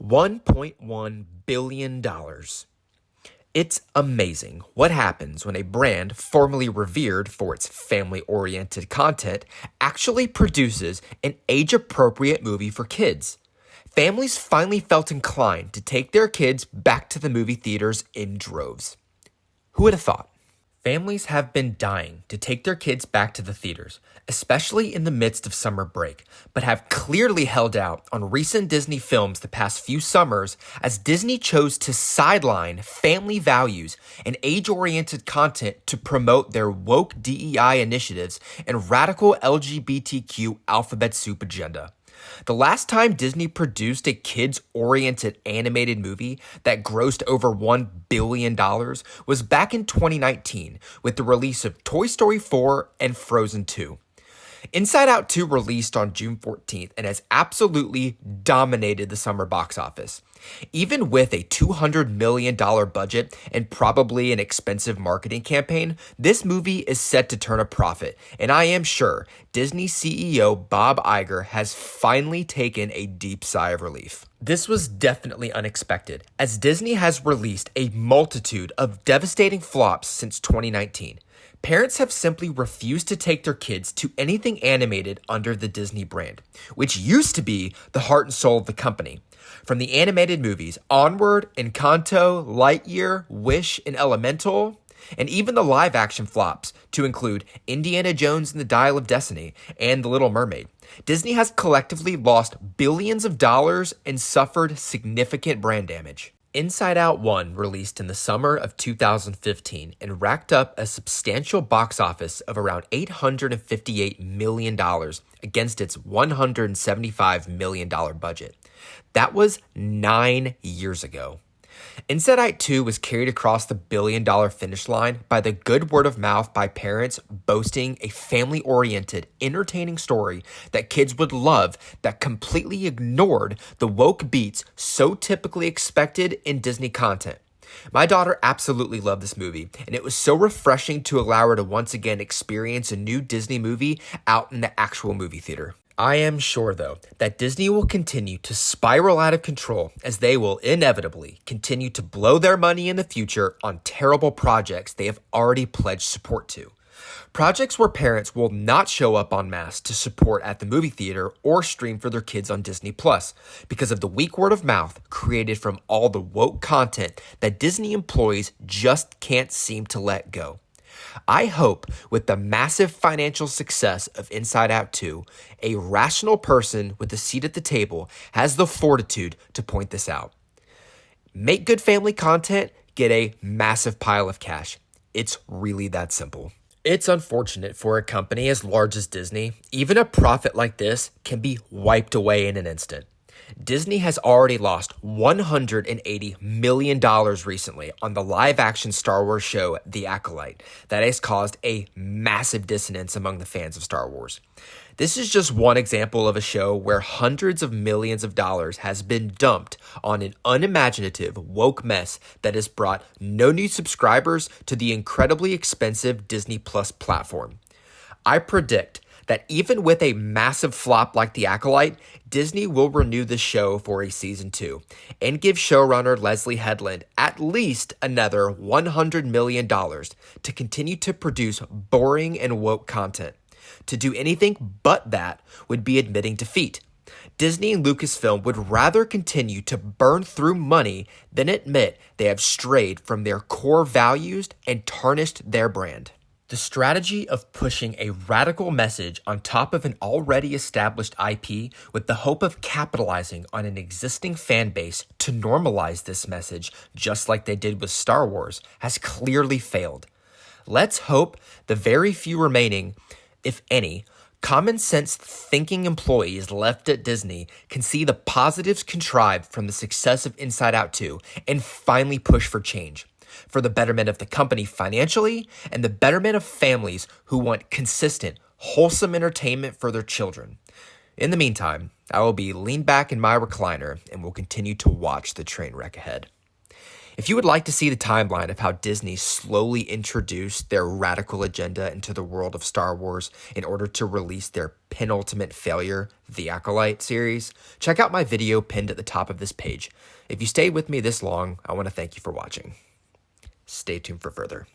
$1.1 billion. It's amazing what happens when a brand formerly revered for its family-oriented content actually produces an age-appropriate movie for kids. Families finally felt inclined to take their kids back to the movie theaters in droves. Who would have thought? Families have been dying to take their kids back to the theaters, especially in the midst of summer break, but have clearly held out on recent Disney films the past few summers as Disney chose to sideline family values and age-oriented content to promote their woke DEI initiatives and radical LGBTQ alphabet soup agenda. The last time Disney produced a kids-oriented animated movie that grossed over $1 billion was back in 2019 with the release of Toy Story 4 and Frozen 2. Inside Out 2 released on June 14th and has absolutely dominated the summer box office. Even with a $200 million budget and probably an expensive marketing campaign, this movie is set to turn a profit, and I am sure Disney CEO Bob Iger has finally taken a deep sigh of relief. This was definitely unexpected, as Disney has released a multitude of devastating flops since 2019. Parents have simply refused to take their kids to anything animated under the Disney brand, which used to be the heart and soul of the company. From the animated movies Onward, Encanto, Lightyear, Wish, and Elemental, and even the live-action flops to include Indiana Jones and the Dial of Destiny and The Little Mermaid. Disney has collectively lost billions of dollars and suffered significant brand damage. Inside Out 1 released in the summer of 2015 and racked up a substantial box office of around $858 million against its $175 million budget. That was 9 years ago. Inside Out 2 was carried across the billion-dollar finish line by the good word of mouth by parents boasting a family-oriented, entertaining story that kids would love that completely ignored the woke beats so typically expected in Disney content. My daughter absolutely loved this movie, and it was so refreshing to allow her to once again experience a new Disney movie out in the actual movie theater. I am sure, though, that Disney will continue to spiral out of control as they will inevitably continue to blow their money in the future on terrible projects they have already pledged support to. Projects where parents will not show up en masse to support at the movie theater or stream for their kids on Disney Plus because of the weak word of mouth created from all the woke content that Disney employees just can't seem to let go. I hope with the massive financial success of Inside Out 2, a rational person with a seat at the table has the fortitude to point this out. Make good family content, get a massive pile of cash. It's really that simple. It's unfortunate for a company as large as Disney. Even a profit like this can be wiped away in an instant. Disney has already lost $180 million recently on the live-action Star Wars show The Acolyte that has caused a massive dissonance among the fans of Star Wars. This is just one example of a show where hundreds of millions of dollars has been dumped on an unimaginative, woke mess that has brought no new subscribers to the incredibly expensive Disney Plus platform. I predict that even with a massive flop like The Acolyte, Disney will renew the show for a season 2 and give showrunner Leslie Headland at least another $100 million to continue to produce boring and woke content. To do anything but that would be admitting defeat. Disney and Lucasfilm would rather continue to burn through money than admit they have strayed from their core values and tarnished their brand. The strategy of pushing a radical message on top of an already established IP with the hope of capitalizing on an existing fan base to normalize this message, just like they did with Star Wars, has clearly failed. Let's hope the very few remaining, if any, common sense thinking employees left at Disney can see the positives contrived from the success of Inside Out 2 and finally push for change. For the betterment of the company financially and the betterment of families who want consistent, wholesome entertainment for their children. In the meantime, I will be leaned back in my recliner and will continue to watch the train wreck ahead. If you would like to see the timeline of how Disney slowly introduced their radical agenda into the world of Star Wars in order to release their penultimate failure, The Acolyte series, check out my video pinned at the top of this page. If you stayed with me this long, I want to thank you for watching. Stay tuned for further.